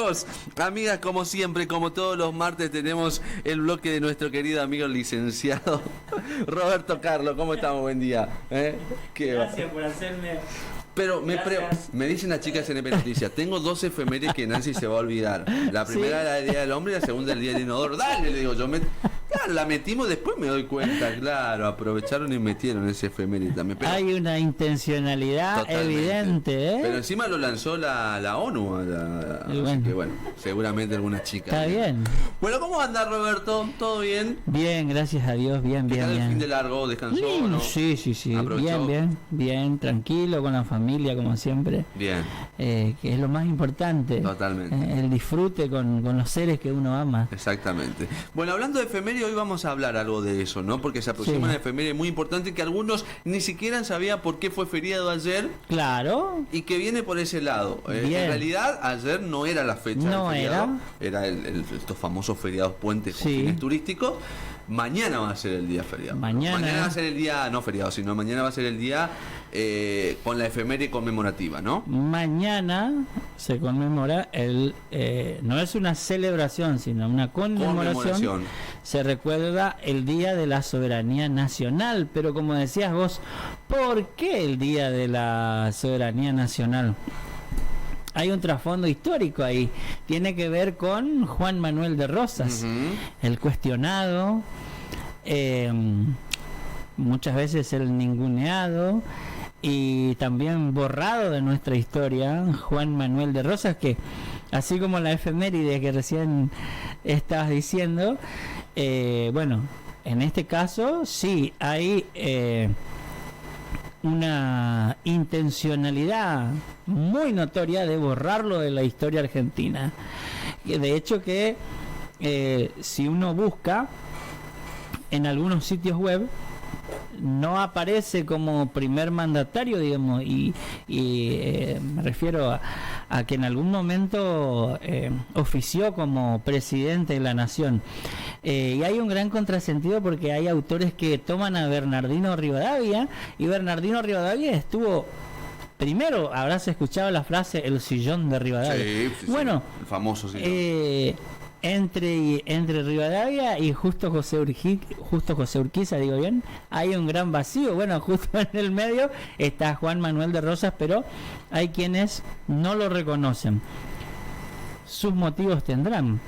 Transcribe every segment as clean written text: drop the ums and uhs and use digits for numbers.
amigos, amigas, como siempre, como todos los martes, tenemos el bloque de nuestro querido amigo licenciado Roberto Carlos. ¿Cómo estamos? Buen día. Gracias por hacerme... Pero me dicen las chicas en NP Noticias, tengo 2 efemérides que Nancy se va a olvidar. La primera era el Día del Hombre y la segunda el Día del Inodoro. Dale, le digo yo. Claro, la metimos, después me doy cuenta, claro, aprovecharon y metieron ese efeméride también. Pero, hay una intencionalidad totalmente evidente, ¿eh? Pero encima lo lanzó la ONU. Así que bueno, seguramente algunas chicas. Está bien. Bueno, ¿cómo anda Roberto? ¿Todo bien? Bien, gracias a Dios, bien. ¿Qué tal el fin de largo? ¿Descansó o no? Sí. ¿Aprovechó? Bien, tranquilo, con la familia, como siempre. Bien. Que es lo más importante. Totalmente. El disfrute con los seres que uno ama. Exactamente. Bueno, hablando de efeméride, hoy vamos a hablar algo de eso, ¿no? Porque se aproxima una efeméride muy importante que algunos ni siquiera sabían por qué fue feriado ayer. Claro. Y que viene por ese lado. En realidad, ayer no era la fecha del feriado. Era estos famosos feriados puentes con fines turísticos. Mañana va a ser el día feriado. Mañana va a ser el día, no feriado, sino mañana va a ser el día con la efeméride conmemorativa, ¿no? Mañana se conmemora no es una celebración, sino una conmemoración. Se recuerda el Día de la Soberanía Nacional, pero como decías vos, ¿por qué el Día de la Soberanía Nacional? Hay un trasfondo histórico ahí. Tiene que ver con Juan Manuel de Rosas, el cuestionado, muchas veces el ninguneado y también borrado de nuestra historia, Juan Manuel de Rosas, que así como la efeméride que recién estabas diciendo, bueno, en este caso sí hay una intencionalidad muy notoria de borrarlo de la historia argentina. De hecho que si uno busca en algunos sitios web, no aparece como primer mandatario, digamos, y me refiero a que en algún momento ofició como presidente de la nación. Y hay un gran contrasentido porque hay autores que toman a Bernardino Rivadavia, y Bernardino Rivadavia estuvo... Primero, habrás escuchado la frase el sillón de Rivadavia. Sí, bueno, el famoso sillón. Entre Rivadavia y Justo José Urquiza, digo bien, hay un gran vacío. Bueno, justo en el medio está Juan Manuel de Rosas, pero hay quienes no lo reconocen. Sus motivos tendrán.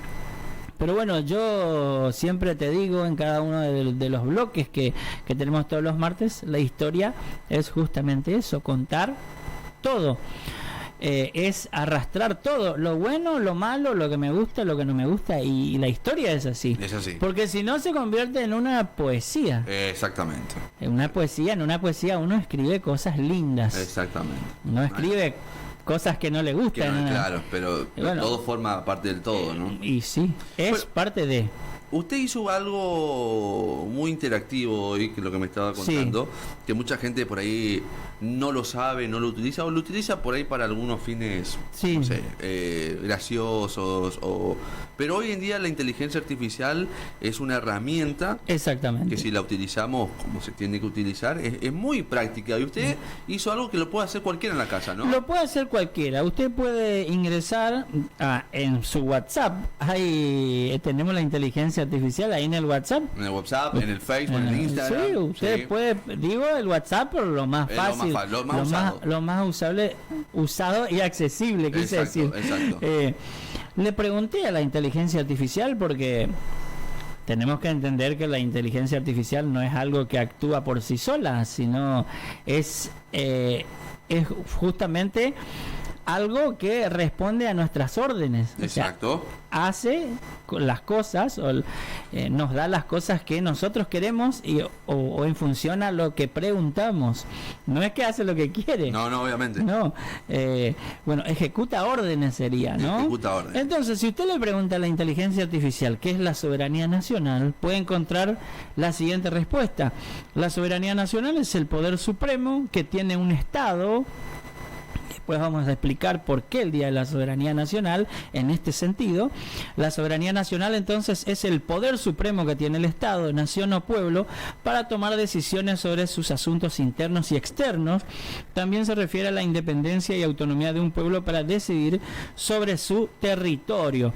Pero bueno, yo siempre te digo en cada uno de los bloques que tenemos todos los martes, la historia es justamente eso, contar todo. Es arrastrar todo, lo bueno, lo malo, lo que me gusta, lo que no me gusta, y la historia es así. Es así. Porque si no se convierte en una poesía. Exactamente. En una poesía uno escribe cosas lindas. Exactamente. No escribe cosas que no le gustan. Claro, pero bueno, todo forma parte del todo, ¿no? Y sí, es parte de... Usted hizo algo muy interactivo hoy, que es lo que me estaba contando, que mucha gente por ahí no lo sabe, no lo utiliza, o lo utiliza por ahí para algunos fines, no sé, graciosos, pero hoy en día la inteligencia artificial es una herramienta que si la utilizamos como se tiene que utilizar, es muy práctica, y usted hizo algo que lo puede hacer cualquiera en la casa, ¿no? Lo puede hacer cualquiera. Usted puede ingresar en su WhatsApp, tenemos la inteligencia artificial ahí en el WhatsApp. En el WhatsApp, en el Facebook, en el Instagram. Sí, usted puede, digo el WhatsApp por lo más fácil, lo más usado y accesible, quise decir. Exacto. Le pregunté a la inteligencia artificial porque tenemos que entender que la inteligencia artificial no es algo que actúa por sí sola, sino es justamente algo que responde a nuestras órdenes. Exacto. O sea, hace las cosas nos da las cosas que nosotros queremos o en función a lo que preguntamos. No es que hace lo que quiere. No, obviamente. No. Bueno, ejecuta órdenes sería, ¿no? Ejecuta órdenes. Entonces, si usted le pregunta a la inteligencia artificial qué es la soberanía nacional, puede encontrar la siguiente respuesta. La soberanía nacional es el poder supremo que tiene un Estado. después vamos a explicar por qué el Día de la Soberanía Nacional en este sentido. La soberanía nacional entonces es el poder supremo que tiene el Estado, nación o pueblo para tomar decisiones sobre sus asuntos internos y externos. También se refiere a la independencia y autonomía de un pueblo para decidir sobre su territorio.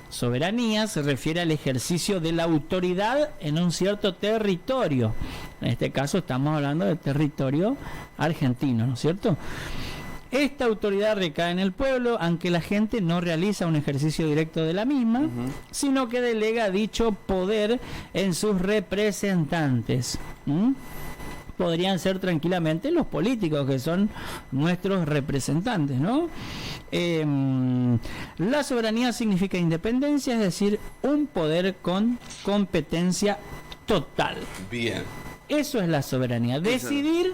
Soberanía se refiere al ejercicio de la autoridad en un cierto territorio. En este caso estamos hablando del territorio argentino, ¿no es cierto? Esta autoridad recae en el pueblo, aunque la gente no realiza un ejercicio directo de la misma, sino que delega dicho poder en sus representantes. Podrían ser tranquilamente los políticos, que son nuestros representantes, ¿no? La soberanía significa independencia, es decir, un poder con competencia total. Bien. Eso es la soberanía. Decidir,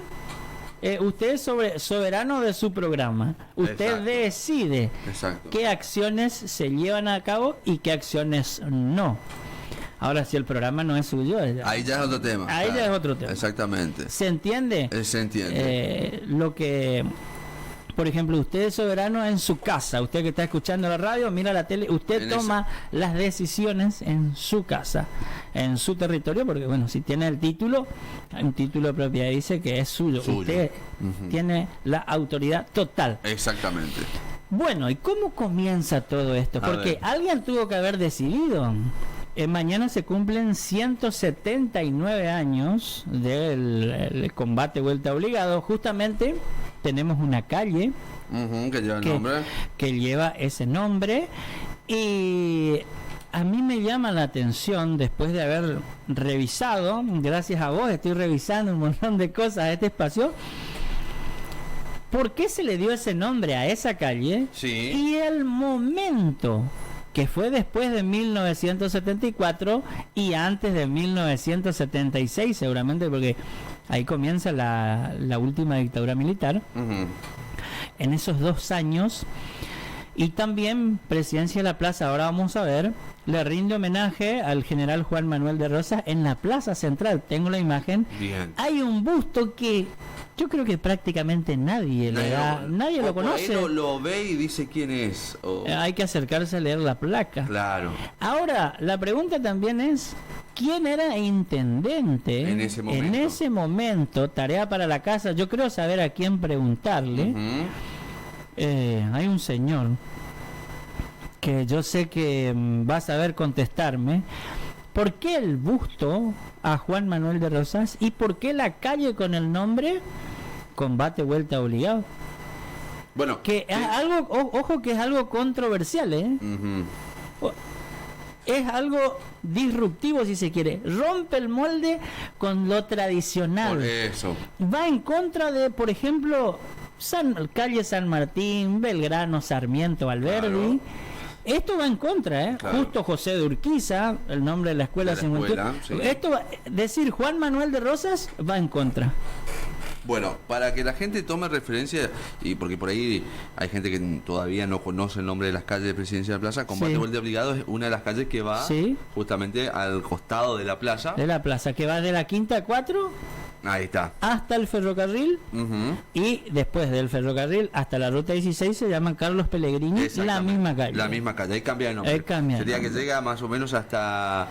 usted es soberano de su programa. Usted Exacto. decide Exacto. qué acciones se llevan a cabo y qué acciones no. Ahora, si el programa no es suyo, ahí ya es otro tema. Ahí ya es otro tema. Exactamente. ¿Se entiende? Se entiende. Lo que, por ejemplo, usted es soberano en su casa. Usted que está escuchando la radio, mira la tele, usted toma las decisiones en su casa, en su territorio, porque bueno, si tiene el título, un título de propiedad dice que es suyo. Usted tiene la autoridad total. Exactamente. Bueno, ¿y cómo comienza todo esto? Porque alguien tuvo que haber decidido. Mañana se cumplen 179 años del combate vuelta obligado. Justamente tenemos una calle que lleva el nombre. Que lleva ese nombre. Y a mí me llama la atención, después de haber revisado, gracias a vos estoy revisando un montón de cosas a este espacio, ¿por qué se le dio ese nombre a esa calle? Sí. Y el momento que fue después de 1974 y antes de 1976 seguramente, porque ahí comienza la última dictadura militar. En esos 2 años, y también Presidencia de la Plaza, ahora vamos a ver, le rinde homenaje al general Juan Manuel de Rosas en la Plaza Central. Tengo la imagen. Bien. Hay un busto que yo creo que prácticamente nadie lo conoce. Ahí lo ve y dice quién es. Hay que acercarse a leer la placa. Claro. Ahora, la pregunta también es, ¿quién era intendente en ese momento? Tarea para la casa. Yo creo saber a quién preguntarle. Hay un señor que yo sé que va a saber contestarme. ¿Por qué el busto a Juan Manuel de Rosas y por qué la calle con el nombre Combate Vuelta Obligado? Bueno, que es algo, ojo, que es algo controversial, es algo disruptivo, si se quiere. Rompe el molde con lo tradicional. Por eso. Va en contra de, por ejemplo, calle San Martín, Belgrano, Sarmiento, Alberdi. Claro. Esto va en contra, Claro. Justo José de Urquiza, el nombre de la escuela. Sí. Esto va, decir Juan Manuel de Rosas va en contra. Bueno, para que la gente tome referencia, y porque por ahí hay gente que todavía no conoce el nombre de las calles de Presidencia de la Plaza, Combate Vuelta Obligado es una de las calles que va justamente al costado de la plaza. De la plaza, que va de la Quinta 4 ahí está, hasta el ferrocarril, y después del ferrocarril hasta la ruta 16 se llama Carlos Pellegrini, la misma calle. La misma calle, ahí cambia de nombre. Sería que llega más o menos hasta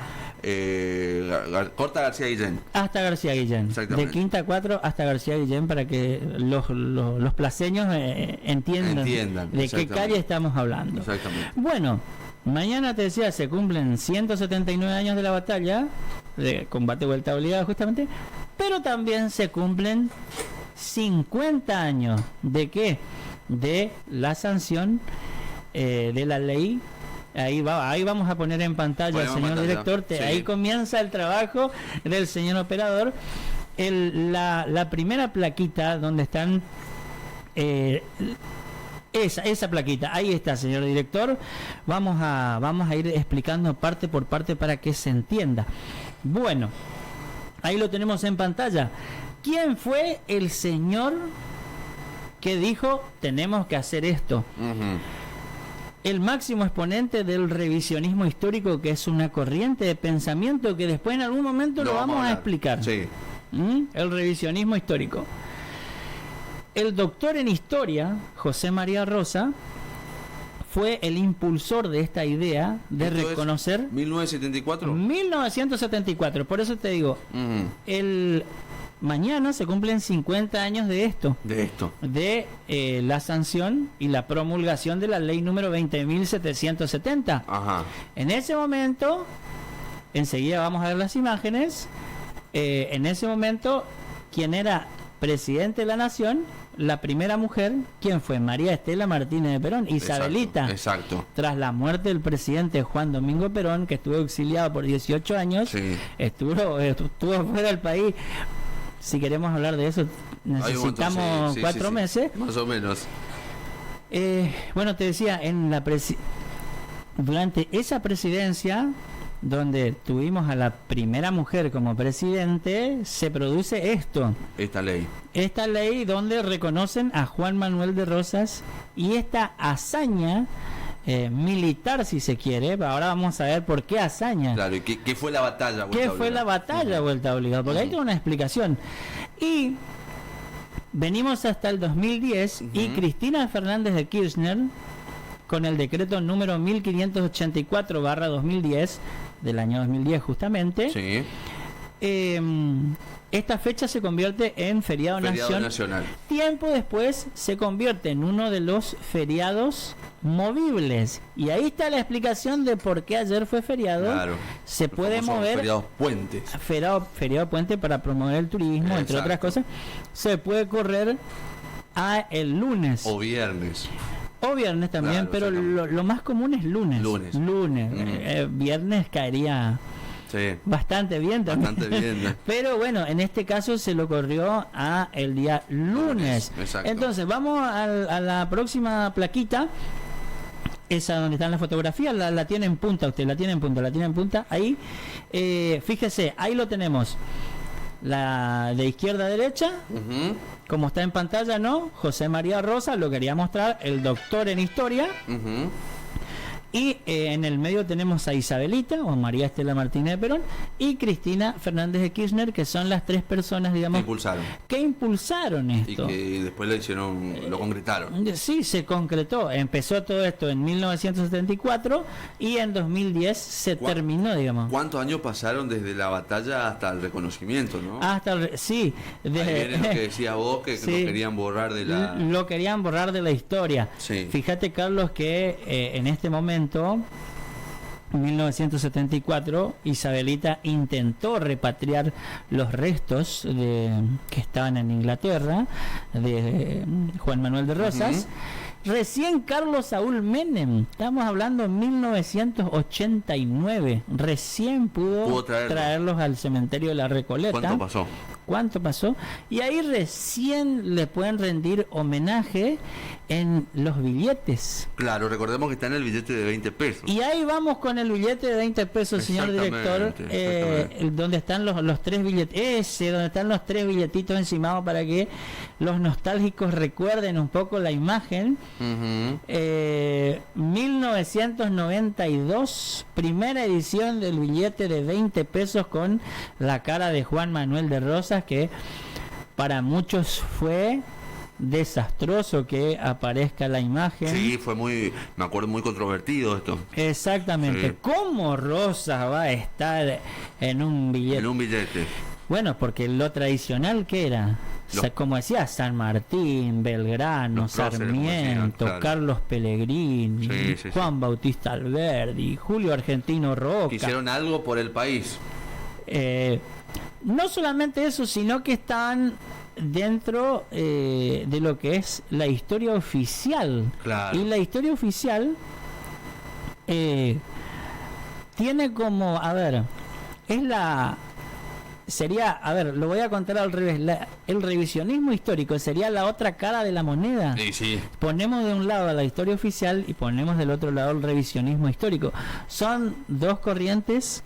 Corta García Guillén. Hasta García Guillén. De Quinta 4 hasta García Guillén, para que los placeños entiendan de qué calle estamos hablando. Exactamente. Bueno, mañana te decía, se cumplen 179 años de la batalla de Combate Vuelta Obligada, justamente, pero también se cumplen 50 años de ¿qué? De la sanción de la ley. Ahí vamos a poner en pantalla al señor director. Ahí comienza el trabajo del señor operador. La primera plaquita donde están esa plaquita, ahí está, señor director. Vamos a ir explicando parte por parte para que se entienda. Bueno, ahí lo tenemos en pantalla. ¿Quién fue el señor que dijo tenemos que hacer esto? El máximo exponente del revisionismo histórico, que es una corriente de pensamiento que después en algún momento lo vamos a explicar. El revisionismo histórico. el doctor en historia, José María Rosa, fue el impulsor de esta idea de reconocer... 1974. 1974, por eso te digo, mañana se cumplen 50 años de esto. De la sanción y la promulgación de la ley número 20.770. Ajá. En ese momento, enseguida vamos a ver las imágenes, en ese momento, quien era presidente de la nación, la primera mujer, ¿quién fue? María Estela Martínez de Perón, Isabelita. Exacto. Tras la muerte del presidente Juan Domingo Perón, que estuvo exiliado por 18 años, sí. estuvo fuera del país. Si queremos hablar de eso, necesitamos 4 meses. Más o menos. Bueno, te decía, durante esa presidencia, donde tuvimos a la primera mujer como presidente, se produce esto. Esta ley donde reconocen a Juan Manuel de Rosas, y esta hazaña militar, si se quiere. Ahora vamos a ver por qué hazaña. Claro, ¿y qué fue la batalla? ¿Qué fue la batalla vuelta obligada? Porque ahí tiene una explicación. Y venimos hasta el 2010 y Cristina Fernández de Kirchner, con el decreto número 1584/2010, del año 2010 justamente, sí. Esta fecha se convierte en feriado nacional. Tiempo después se convierte en uno de los feriados movibles. Y ahí está la explicación de por qué ayer fue feriado. Claro. Se puede mover. Feriados puentes. Feriado puente para promover el turismo, entre otras cosas. Se puede correr el lunes. O viernes También, claro, pero lo más común es lunes. Viernes caería bastante bien también. Pero bueno, en este caso se lo corrió a el día lunes. Entonces vamos a la próxima plaquita. Esa donde está en la fotografía, la tiene en punta usted, la tiene en punta. Ahí, fíjese, ahí lo tenemos. La de izquierda a derecha, como está en pantalla, ¿no? José María Rosa, lo quería mostrar, el doctor en historia. Y en el medio tenemos a Isabelita, o María Estela Martínez de Perón, y Cristina Fernández de Kirchner, que son las 3 personas, digamos, que impulsaron esto. Y que después lo concretaron. Sí, se concretó. Empezó todo esto en 1974 y en 2010 se terminó, digamos. ¿Cuántos años pasaron desde la batalla hasta el reconocimiento, no? Sí. Ahí viene lo que decías vos, que lo querían borrar de la... Lo querían borrar de la historia. Sí. Fíjate, Carlos, que en este momento, en 1974, Isabelita intentó repatriar los restos que estaban en Inglaterra de Juan Manuel de Rosas. Recién Carlos Saúl Menem, estamos hablando en 1989, recién pudo traerlos al cementerio de la Recoleta. ¿Cuánto pasó? Y ahí recién le pueden rendir homenaje en los billetes. Claro, recordemos que está en el billete de 20 pesos. Y ahí vamos con el billete de 20 pesos, señor director, donde están los 3 billetes, donde están los 3 billetitos encimados para que los nostálgicos recuerden un poco la imagen. 1992, primera edición del billete de 20 pesos con la cara de Juan Manuel de Rosas, que para muchos fue desastroso que aparezca la imagen. Sí, fue me acuerdo, muy controvertido esto. Exactamente. Sí. ¿Cómo Rosas va a estar en un billete? Bueno, porque lo tradicional que era, como decía, San Martín, Belgrano, Sarmiento, claro, Carlos Pellegrini, Juan Bautista Alberdi, Julio Argentino Roca. Hicieron algo por el país. No solamente eso, sino que están dentro de lo que es la historia oficial. Claro. Y la historia oficial tiene como, lo voy a contar al revés. El revisionismo histórico sería la otra cara de la moneda. Sí. Ponemos de un lado la historia oficial y ponemos del otro lado el revisionismo histórico. Son 2 corrientes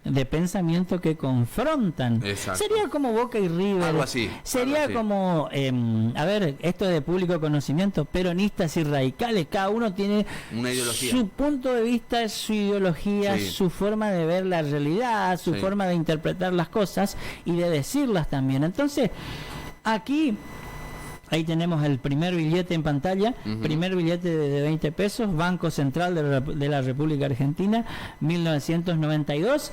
de pensamiento que confrontan. Exacto. Sería como Boca y River. Algo así. Sería como, esto de público conocimiento, peronistas y radicales. Cada uno tiene una ideología, su punto de vista, su ideología, su forma de ver la realidad, su forma de interpretar las cosas y de decirlas también. Entonces, aquí Ahí tenemos el primer billete en pantalla, primer billete de 20 pesos, Banco Central de la República Argentina, 1992.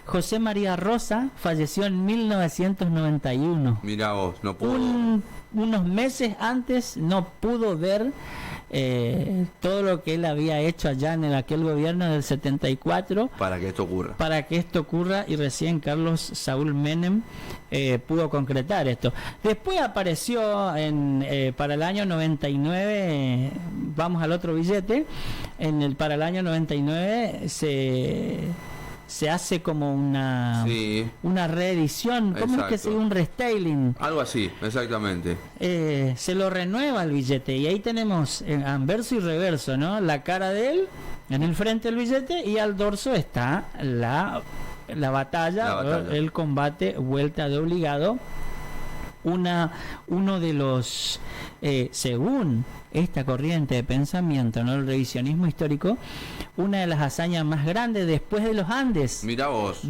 José María Rosa falleció en 1991. Mirá vos, no pudo. Unos meses antes no pudo ver todo lo que él había hecho allá en aquel gobierno del 74 para que esto ocurra, y recién Carlos Saúl Menem pudo concretar esto. Después apareció para el año 99, vamos al otro billete, para el año 99 se hace como una reedición, ¿cómo es que se llama? Un restyling. Algo así, exactamente. Se lo renueva el billete y ahí tenemos anverso y reverso, ¿no? La cara de él en el frente del billete y al dorso está la batalla, el combate, vuelta de obligado. Uno de los, según esta corriente de pensamiento, ¿no? El revisionismo histórico, una de las hazañas más grandes después de los Andes. Mirá vos,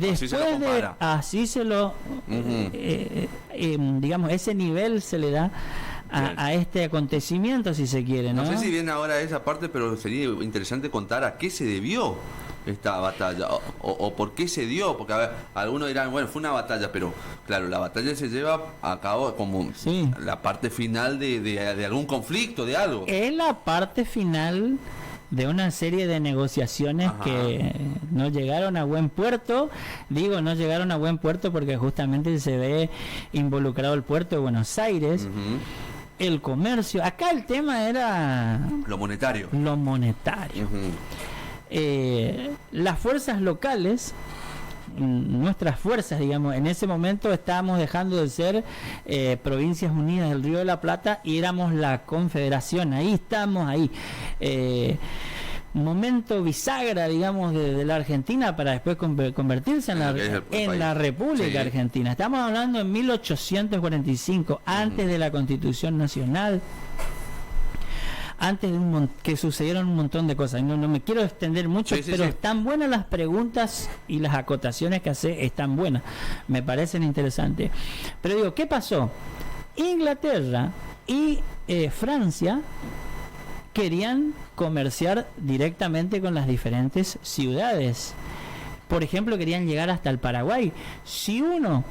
así se lo digamos, ese nivel se le da a este acontecimiento, si se quiere, ¿no? No sé si viene ahora esa parte, pero sería interesante contar a qué se debió esta batalla o por qué se dio, porque a ver, algunos dirán, bueno, fue una batalla, pero claro, la batalla se lleva a cabo como la parte final de algún conflicto, de algo. Es la parte final de una serie de negociaciones que no llegaron a buen puerto. Digo, no llegaron a buen puerto porque justamente se ve involucrado el puerto de Buenos Aires, el comercio. Acá el tema era lo monetario. Las fuerzas locales, nuestras fuerzas, digamos, en ese momento estábamos dejando de ser Provincias Unidas del Río de la Plata y éramos la Confederación. Ahí estamos, momento bisagra, digamos, de la Argentina para después convertirse en la República Argentina. Estamos hablando en 1845, antes de la Constitución Nacional, antes de que sucedieron un montón de cosas. No me quiero extender mucho, pero están buenas las preguntas y las acotaciones que hace, están buenas, me parecen interesantes. Pero digo, ¿qué pasó? Inglaterra y Francia querían comerciar directamente con las diferentes ciudades. Por ejemplo, querían llegar hasta el Paraguay. Si uno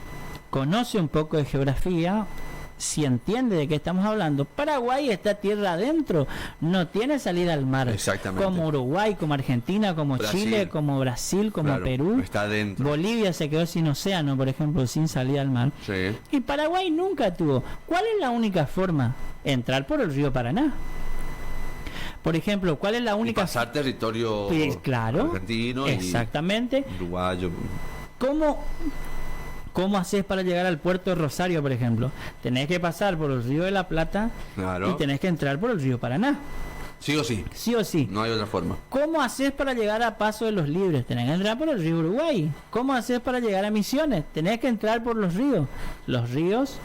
conoce un poco de geografía, si entiende de qué estamos hablando, Paraguay está tierra adentro, no tiene salida al mar. Exactamente. Como Uruguay, como Argentina, como Chile, como Brasil, como Perú. Está adentro. Bolivia se quedó sin océano, por ejemplo, sin salida al mar. Y Paraguay nunca tuvo. ¿Cuál es la única forma? Entrar por el río Paraná. Por ejemplo, ¿cuál es la única? Y pasar territorio argentino, exactamente, y uruguayo. ¿Cómo haces para llegar al puerto de Rosario, por ejemplo? Tenés que pasar por el río de la Plata y tenés que entrar por el río Paraná. Sí o sí. Sí o sí. No hay otra forma. ¿Cómo haces para llegar a Paso de los Libres? Tenés que entrar por el río Uruguay. ¿Cómo haces para llegar a Misiones? Tenés que entrar por los ríos. Los ríos,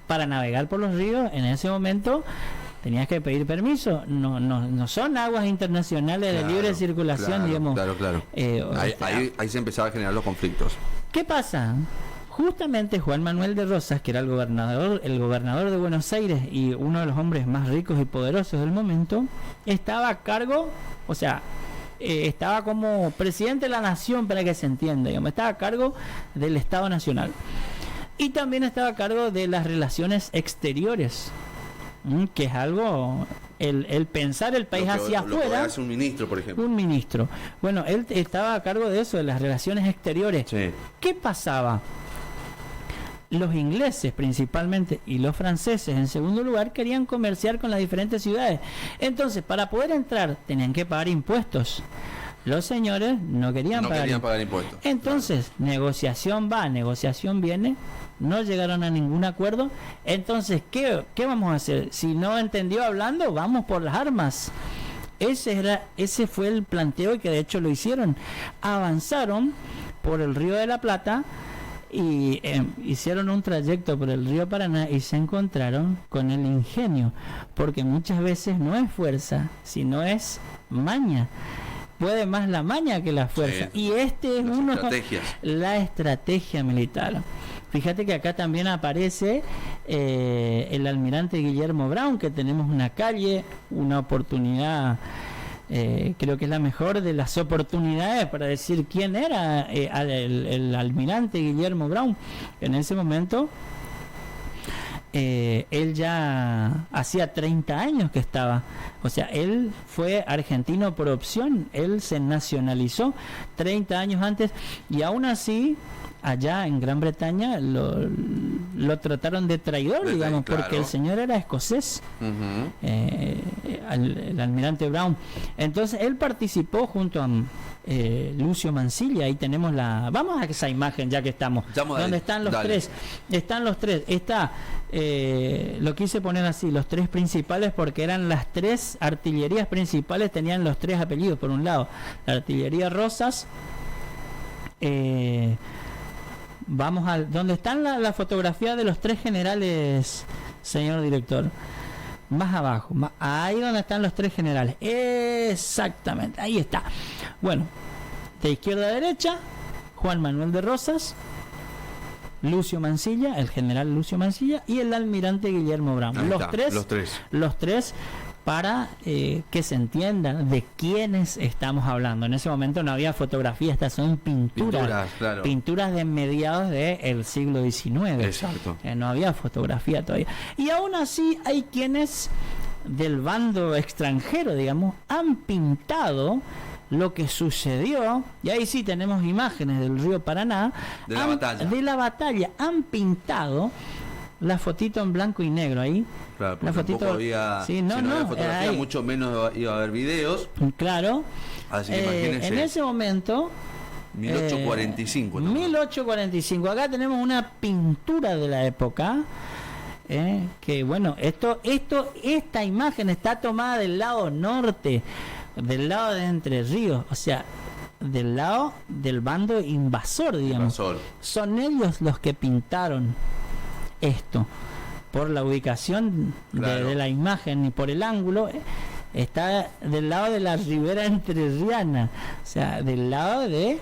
para navegar por los ríos, en ese momento tenías que pedir permiso. No son aguas internacionales de libre circulación, digamos. Claro. Ahí se empezaba a generar los conflictos. ¿Qué pasa? Justamente Juan Manuel de Rosas, que era el gobernador de Buenos Aires y uno de los hombres más ricos y poderosos del momento, estaba a cargo, estaba como presidente de la nación, para que se entienda, digamos, estaba a cargo del Estado Nacional. Y también estaba a cargo de las relaciones exteriores, que es algo, el pensar el país hacia afuera. Lo que hace un ministro, por ejemplo. Un ministro. Bueno, él estaba a cargo de eso, de las relaciones exteriores. ¿Qué pasaba? Los ingleses principalmente y los franceses en segundo lugar querían comerciar con las diferentes ciudades. Entonces, para poder entrar tenían que pagar impuestos. Los señores no querían pagar impuestos. Entonces, negociación va, negociación viene. No llegaron a ningún acuerdo. Entonces, ¿qué vamos a hacer? Si no entendió hablando, vamos por las armas. Ese fue el planteo, y que de hecho lo hicieron. Avanzaron por el Río de la Plata y hicieron un trayecto por el río Paraná y se encontraron con el ingenio, porque muchas veces no es fuerza, sino es maña. Puede más la maña que la fuerza. Y este es la estrategia militar. Fíjate que acá también aparece el almirante Guillermo Brown, que tenemos una calle, una oportunidad, creo que es la mejor de las oportunidades para decir quién era el almirante Guillermo Brown. En ese momento él ya hacía 30 años que estaba, o sea, él fue argentino por opción, él se nacionalizó 30 años antes, y aún así allá en Gran Bretaña lo trataron de traidor, digamos, claro, porque el señor era escocés, el almirante Brown. Entonces él participó junto a Lucio Mansilla. Ahí tenemos vamos a esa imagen, ya que estamos donde están los tres. Están los tres. Está lo quise poner así, los tres principales, porque eran las tres artillerías principales, tenían los tres apellidos. Por un lado la artillería Rosas, vamos a donde están la fotografía de los tres generales, señor director. Más abajo, ahí donde están los tres generales. Exactamente, ahí está. Bueno, de izquierda a derecha, Juan Manuel de Rosas, Lucio Mansilla, el general Lucio Mansilla, y el almirante Guillermo Brown. Los tres para que se entienda de quiénes estamos hablando. En ese momento no había fotografía, estas son pinturas, claro, pinturas de mediados del siglo XIX. Exacto. No había fotografía todavía. Y aún así hay quienes del bando extranjero, digamos, han pintado lo que sucedió, y ahí sí tenemos imágenes del río Paraná, de la batalla, han pintado la fotito en blanco y negro ahí. Claro, la fotito había, sí, no había fotografía, mucho menos iba a haber videos. Claro. Así que imagínense. En ese momento 1845. 1845. Acá tenemos una pintura de la época. Que bueno, esta imagen está tomada del lado norte, del lado de Entre Ríos, o sea, del lado del bando invasor, digamos. Son ellos los que pintaron esto, por la ubicación, claro, de la imagen y por el ángulo. Está del lado de la ribera entrerriana, o sea, del lado de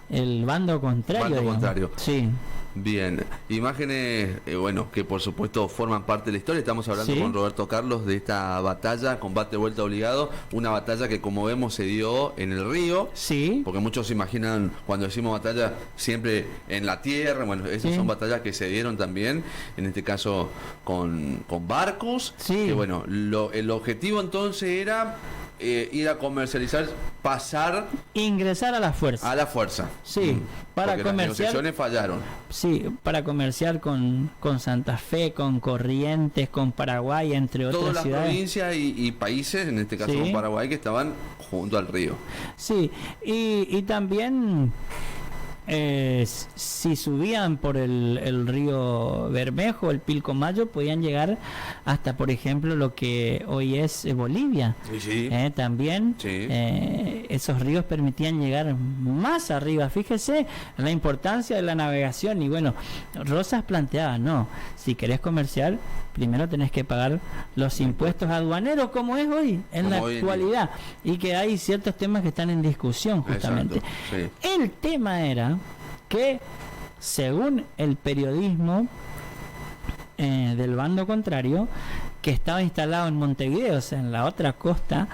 el bando contrario. Sí. Bien, imágenes, bueno, que por supuesto forman parte de la historia. Estamos hablando con Roberto Carlos de esta batalla, combate vuelta obligado, una batalla que, como vemos, se dio en el río. Sí. Porque muchos se imaginan, cuando decimos batalla, siempre en la tierra. Bueno, esas son batallas que se dieron también, en este caso con barcos. Sí. Que bueno, el objetivo entonces era ir a comercializar, ingresar a la fuerza. Sí, para comerciar. Las negociaciones fallaron. Sí, para comerciar con Santa Fe, con Corrientes, con Paraguay, entre otras ciudades. Todas las provincias y países, en este caso con Paraguay, que estaban junto al río. Sí, y también si subían por el río Bermejo, el Pilcomayo, podían llegar hasta, por ejemplo, lo que hoy es Bolivia. Sí. También esos ríos permitían llegar más arriba. Fíjese la importancia de la navegación. Y bueno, Rosas planteaba, no, si querés comerciar, primero tenés que pagar los impuestos aduaneros, como es hoy, en la actualidad, y que hay ciertos temas que están en discusión, justamente. Exacto, sí. El tema era que, según el periodismo del bando contrario, que estaba instalado en Montevideo, o sea, en la otra costa,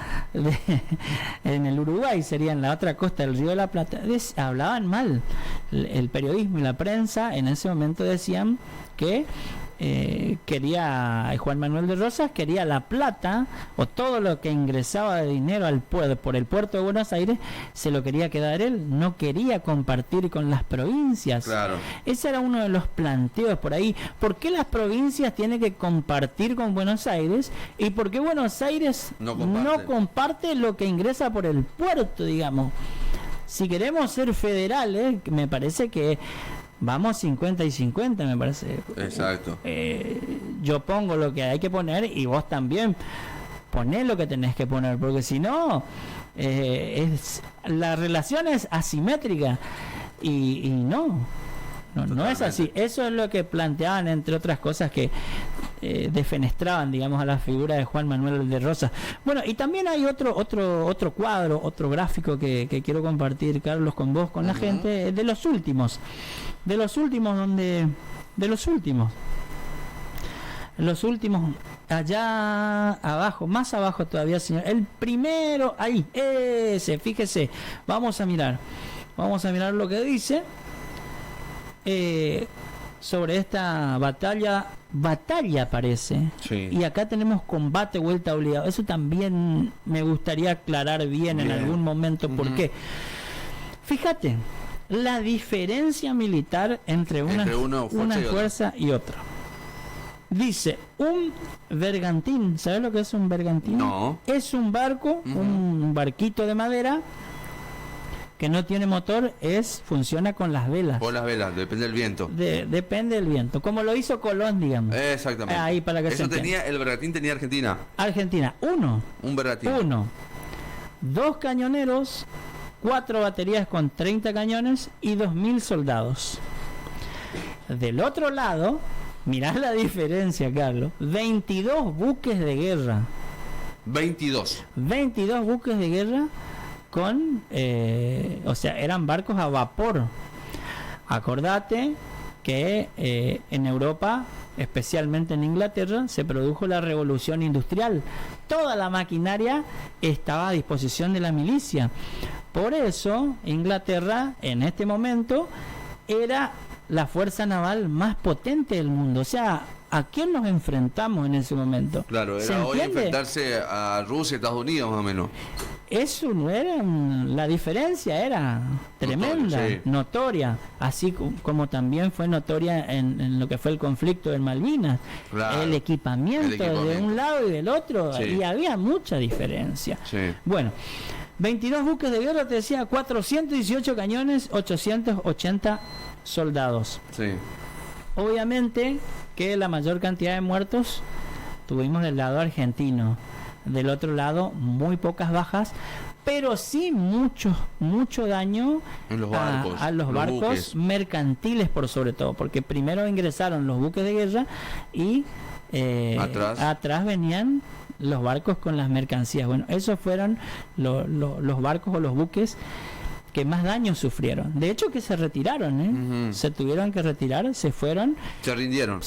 en el Uruguay, sería en la otra costa del Río de la Plata, hablaban mal. El periodismo y la prensa en ese momento decían que quería Juan Manuel de Rosas, quería la plata o todo lo que ingresaba de dinero al por el puerto de Buenos Aires, se lo quería quedar él, no quería compartir con las provincias. Claro. Ese era uno de los planteos por ahí. ¿Por qué las provincias tienen que compartir con Buenos Aires y por qué Buenos Aires no comparte lo que ingresa por el puerto, digamos? Si queremos ser federales, me parece que vamos 50 y 50, me parece. Exacto. Yo pongo lo que hay que poner y vos también ponés lo que tenés que poner, porque si no, la relación es asimétrica y no es así. Eso es lo que planteaban, entre otras cosas, que defenestraban, digamos, a la figura de Juan Manuel de Rosas. Bueno, y también hay otro cuadro, otro gráfico que quiero compartir, Carlos, con vos, con la gente, de los últimos, allá abajo, más abajo todavía, señor. El primero, ahí, ese, fíjese, vamos a mirar lo que dice sobre esta batalla parece. Sí. Y acá tenemos combate, vuelta obligado. Eso también me gustaría aclarar bien en algún momento. ¿Por qué? Fíjate, la diferencia militar entre una fuerza y otra. Dice, un bergantín, ¿sabes lo que es un bergantín? No. Es un barco, un barquito de madera que no tiene motor, funciona con las velas. Con las velas, depende del viento. Depende del viento, como lo hizo Colón, digamos. Exactamente. Ahí para que eso tenía, el bergantín tenía Argentina. Un bergantín. 2 cañoneros, 4 baterías con 30 cañones y 2.000 soldados. Del otro lado, mirá la diferencia, Carlos. 22 buques de guerra. 22 buques de guerra con, eran barcos a vapor. Acordate que en Europa, especialmente en Inglaterra, se produjo la revolución industrial. Toda la maquinaria estaba a disposición de la milicia. Por eso, Inglaterra, en este momento, era la fuerza naval más potente del mundo. O sea, ¿a quién nos enfrentamos en ese momento? Claro, era hoy enfrentarse a Rusia, Estados Unidos, más o menos. Eso no era, la diferencia era tremenda, notoria, así como también fue notoria en lo que fue el conflicto de Malvinas. Claro, el equipamiento de un lado y del otro, y había mucha diferencia. Bueno, 22 buques de guerra, te decía, 418 cañones, 880 soldados. Obviamente que la mayor cantidad de muertos tuvimos del lado argentino. Del otro lado, muy pocas bajas, pero sí mucho daño en los barcos, a los barcos buques mercantiles, por sobre todo, porque primero ingresaron los buques de guerra y atrás venían los barcos con las mercancías. Bueno, esos fueron los barcos o los buques que más daño sufrieron. De hecho, que se retiraron, se tuvieron que retirar, se fueron. Se rindieron.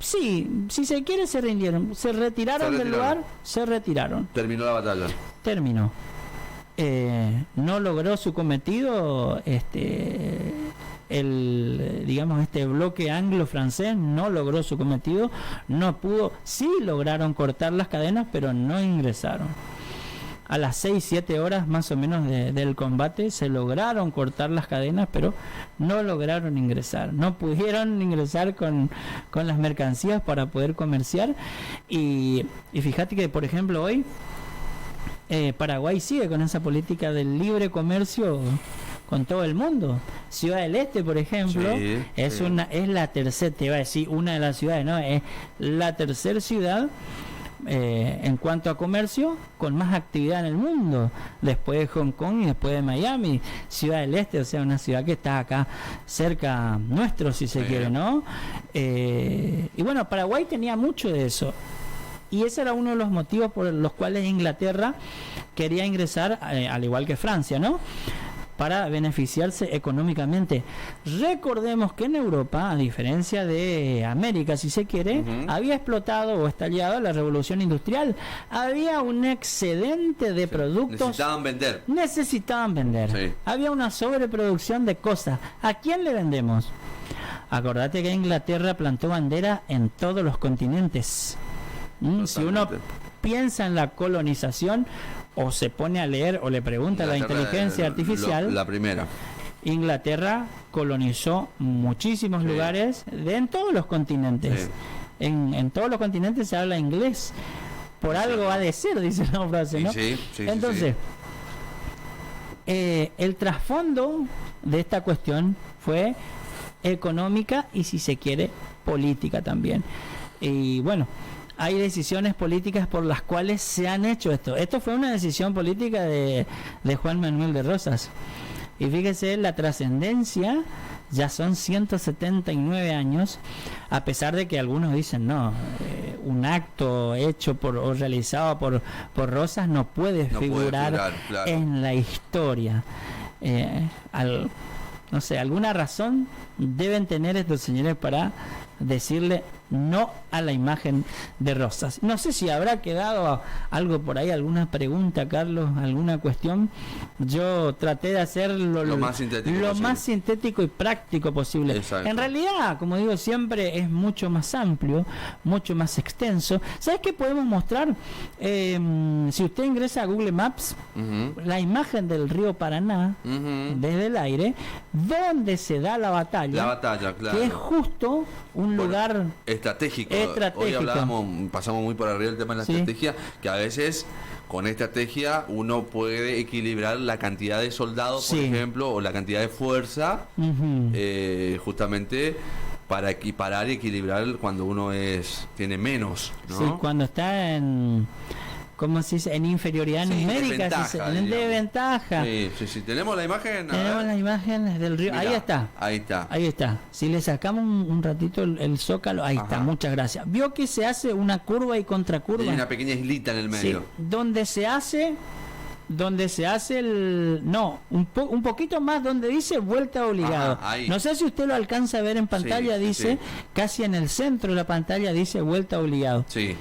Sí, si se quiere, se rindieron. Se retiraron del lugar, se retiraron. Terminó la batalla. Terminó. No logró su cometido, este bloque anglo-francés no logró su cometido, no pudo. Sí lograron cortar las cadenas, pero no ingresaron. A las 6-7 horas más o menos del combate se lograron cortar las cadenas, pero no lograron ingresar. No pudieron ingresar con las mercancías para poder comerciar. Y fíjate que, por ejemplo, hoy Paraguay sigue con esa política del libre comercio con todo el mundo. Ciudad del Este, por ejemplo, es la tercera, te iba a decir una de las ciudades, no, es la tercera ciudad en cuanto a comercio con más actividad en el mundo, después de Hong Kong y después de Miami. Ciudad del Este, o sea, una ciudad que está acá cerca nuestro, si se quiere, ¿no? Y bueno, Paraguay tenía mucho de eso, y ese era uno de los motivos por los cuales Inglaterra quería ingresar, al igual que Francia, ¿no?, para beneficiarse económicamente. Recordemos que en Europa, a diferencia de América, si se quiere, había explotado o estallado la revolución industrial. Había un excedente de productos. Necesitaban vender. Había una sobreproducción de cosas. ¿A quién le vendemos? Acordate que Inglaterra plantó bandera en todos los continentes. Si uno piensa en la colonización, o se pone a leer o le pregunta a la inteligencia artificial, la primera. Inglaterra colonizó muchísimos lugares en todos los continentes. En todos los continentes se habla inglés. Por algo ha de ser, dice la frase, ¿no? Entonces, el trasfondo de esta cuestión fue económica y, si se quiere, política también. Y bueno, hay decisiones políticas por las cuales se han hecho esto. Esto fue una decisión política de Juan Manuel de Rosas. Y fíjese la trascendencia ya son 179 años, a pesar de que algunos dicen no, un acto hecho o realizado por Rosas no puede figurar claro. en la historia. No sé, alguna razón deben tener estos señores para decirle no a la imagen de Rosas. No sé si habrá quedado algo por ahí, alguna pregunta, Carlos, alguna cuestión. Yo traté de hacer lo más sintético y práctico posible. Exacto. En realidad, como digo siempre, es mucho más amplio, mucho más extenso. ¿Sabes qué podemos mostrar? Si usted ingresa a Google Maps, la imagen del río Paraná, desde el aire, donde se da la batalla, claro. Que es justo un lugar estratégico. Hoy pasamos muy por arriba el tema de la estrategia, que a veces con estrategia uno puede equilibrar la cantidad de soldados, por ejemplo, o la cantidad de fuerza, justamente para equiparar y equilibrar cuando uno tiene menos, ¿no? Sí, cuando está en... ¿Cómo se dice? En inferioridad numérica, en desventaja. Sí. Tenemos la imagen. Tenemos la imagen del río. Mirá, ahí está. Si le sacamos un ratito el zócalo, ahí está. Muchas gracias. Vio que se hace una curva y contracurva. Hay una pequeña islita en el medio. Sí, donde se hace un poquito más donde dice vuelta obligado. No sé si usted lo alcanza a ver en pantalla, dice casi en el centro de la pantalla dice vuelta obligado. Sí,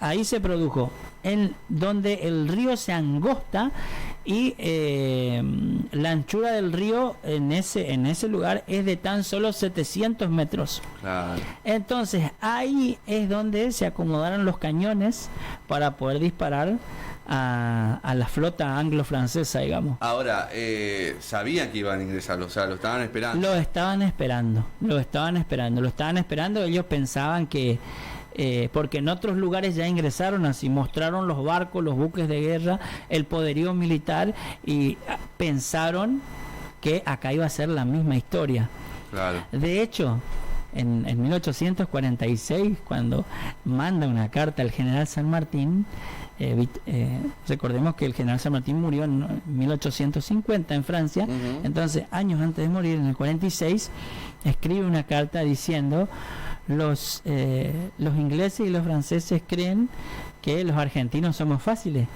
ahí se produjo en donde el río se angosta y la anchura del río en ese lugar es de tan solo 700 metros. Claro. Entonces ahí es donde se acomodaron los cañones para poder disparar a la flota anglo-francesa, digamos. Ahora, sabían que iban a ingresar, o sea, lo estaban esperando. Lo estaban esperando. Ellos pensaban que porque en otros lugares ya ingresaron así, mostraron los barcos, los buques de guerra, el poderío militar, y pensaron que acá iba a ser la misma historia. Claro. De hecho, en 1846, cuando manda una carta al general San Martín, recordemos que el general San Martín murió en 1850 en Francia, entonces años antes de morir, en el 46, escribe una carta diciendo: los ingleses y los franceses creen que los argentinos somos fáciles,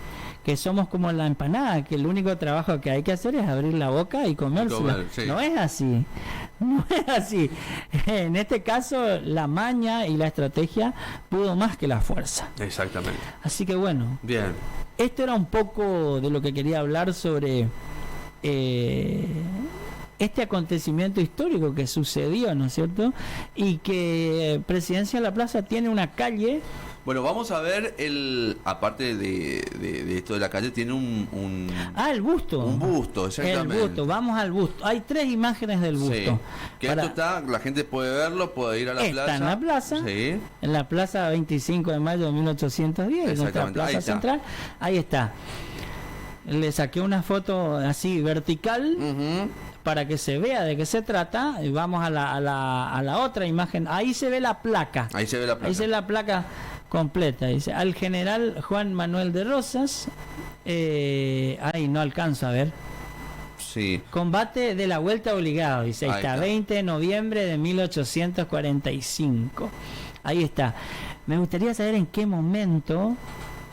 que somos como la empanada, que el único trabajo que hay que hacer es abrir la boca y comérsela. No es así. En este caso, la maña y la estrategia pudo más que la fuerza. Exactamente. Así que bueno. Bien. Esto era un poco de lo que quería hablar sobre este acontecimiento histórico que sucedió, ¿no es cierto? Y que Presidencia de la Plaza tiene una calle. Bueno, vamos a ver aparte de esto de la calle, tiene el busto. Un busto, exactamente. El busto, vamos al busto. Hay 3 imágenes del busto. Sí. Que esto está, la gente puede verlo, puede ir a la plaza. Está en la plaza. Sí. En la plaza 25 de mayo de 1810, nuestra plaza central. Ahí está. Le saqué una foto así vertical. Para que se vea de qué se trata. Y vamos a la otra imagen. Ahí se ve la placa. Ahí se ve la placa completa. Dice: al general Juan Manuel de Rosas. Ahí no alcanzo a ver. Sí. Combate de la vuelta obligado. Dice: ahí está, 20 de noviembre de 1845. Ahí está. Me gustaría saber en qué momento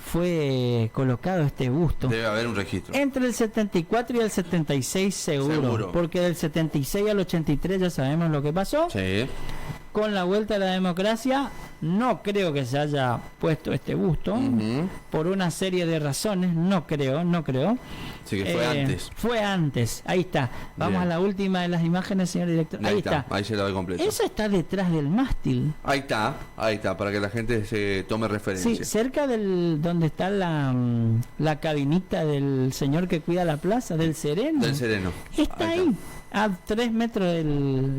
fue colocado este busto. Debe haber un registro. Entre el 74 y el 76 seguro. Porque del 76 al 83 ya sabemos lo que pasó. Sí. Con la vuelta a la democracia no creo que se haya puesto este busto, por una serie de razones. No creo. Sí, que fue antes. Fue antes. Ahí está. Vamos a la última de las imágenes, señor director. Ahí está. Ahí se la doy completa. Eso está detrás del mástil. Ahí está, para que la gente se tome referencia. Sí, cerca donde está la cabinita del señor que cuida la plaza, del sereno. Está ahí. A 3 metros de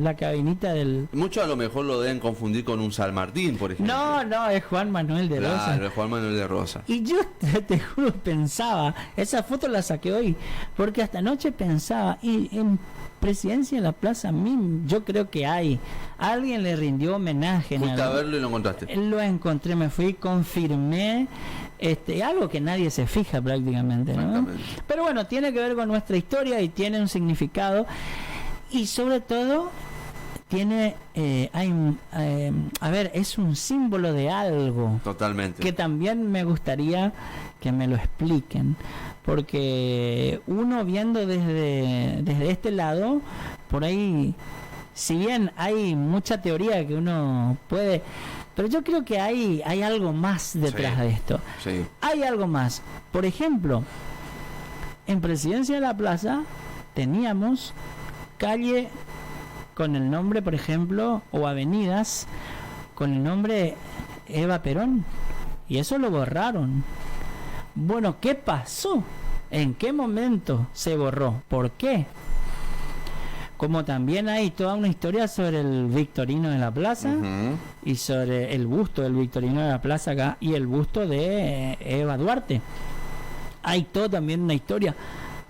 la cabinita del... Muchos a lo mejor lo deben confundir con un San Martín, por ejemplo. No, es Juan Manuel de Rosas. Claro, es Juan Manuel de Rosas. Y yo te juro, pensaba, esa foto la saqué hoy, porque hasta anoche pensaba, y en Presidencia de la Plaza, yo creo que alguien le rindió homenaje. Fuiste a verlo y lo encontraste. Lo encontré, me fui, confirmé. Algo que nadie se fija prácticamente, ¿no? Pero bueno, tiene que ver con nuestra historia y tiene un significado. Y sobre todo tiene es un símbolo de algo. Totalmente. Que también me gustaría que me lo expliquen, porque uno viendo desde este lado, por ahí, si bien hay mucha teoría que uno puede, pero yo creo que hay algo más detrás de esto. Sí. Hay algo más. Por ejemplo, en Presidencia de la Plaza teníamos calle con el nombre, por ejemplo, o avenidas con el nombre Eva Perón, y eso lo borraron. Bueno, ¿qué pasó? ¿En qué momento se borró? ¿Por qué? Como también hay toda una historia sobre el Victorino de la Plaza, y sobre el busto del Victorino de la Plaza acá y el busto de Eva Duarte. Hay todo también una historia.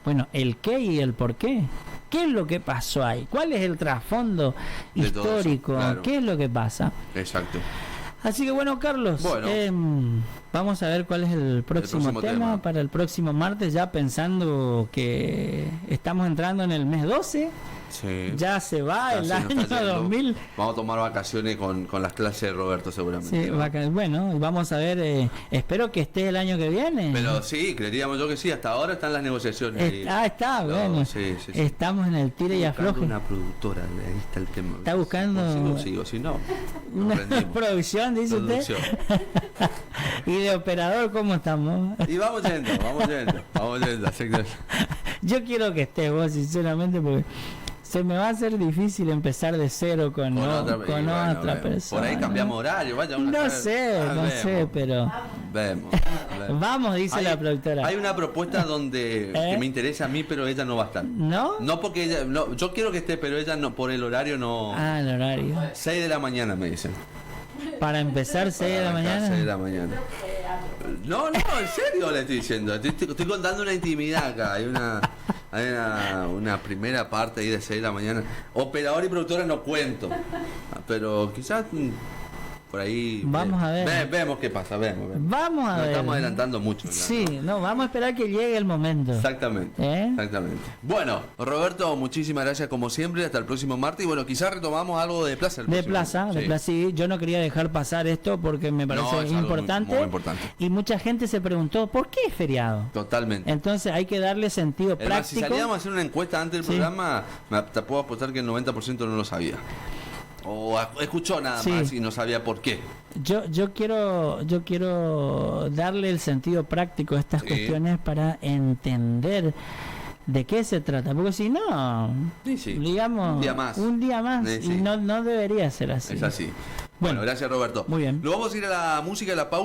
Bueno, el qué y el por qué. ¿Qué es lo que pasó ahí? ¿Cuál es el trasfondo histórico? Eso, claro. ¿Qué es lo que pasa? Exacto. Así que bueno, Carlos, vamos a ver cuál es el próximo tema para el próximo martes, ya pensando que estamos entrando en el mes 12. Sí. Ya se va el año 2000. Vamos a tomar vacaciones con las clases de Roberto seguramente. Sí, ¿no? Bueno, vamos a ver, espero que esté el año que viene. Pero sí, creeríamos yo que sí, hasta ahora están las negociaciones. Está, bueno. Sí. Estamos en el tire y afloje. Una productora, ahí está el tema. Está buscando... Sigo, si no, una producción, dice usted. Y de operador, ¿cómo estamos? Y vamos yendo. Yo quiero que estés vos, sinceramente, porque se me va a hacer difícil empezar de cero con otra persona. Por ahí cambiamos horario, vaya. No sé, pero... Vemos. Vamos, dice la productora. Hay una propuesta donde que me interesa a mí, pero ella no va a estar. ¿No? No porque ella... No, yo quiero que esté, pero ella no, por el horario no... Ah, el horario. 6 de la mañana me dicen. Para empezar 6 de la mañana. 6 de la mañana. No, en serio le estoy diciendo. Estoy contando una intimidad acá. Hay una primera parte ahí de 6 de la mañana. Operador y productora no cuento. Pero quizás por ahí... Vamos a ver. Vemos qué pasa, vemos. Vamos a ver. Estamos adelantando mucho. Sí, no, vamos a esperar que llegue el momento. Exactamente. Bueno, Roberto, muchísimas gracias como siempre. Hasta el próximo martes. Y bueno, quizás retomamos algo de Plaza. De Plaza, sí. Yo no quería dejar pasar esto porque me parece importante. Muy importante. Y mucha gente se preguntó, ¿por qué es feriado? Totalmente. Entonces hay que darle sentido práctico. Si salíamos a hacer una encuesta antes del programa, te puedo apostar que el 90% no lo sabía. O escuchó nada más y no sabía por qué. Yo quiero darle el sentido práctico a estas cuestiones para entender de qué se trata, porque si no, digamos, un día más y no debería ser así. Es así. Bueno, gracias Roberto. Muy bien. Luego vamos a ir a la música, a la pausa.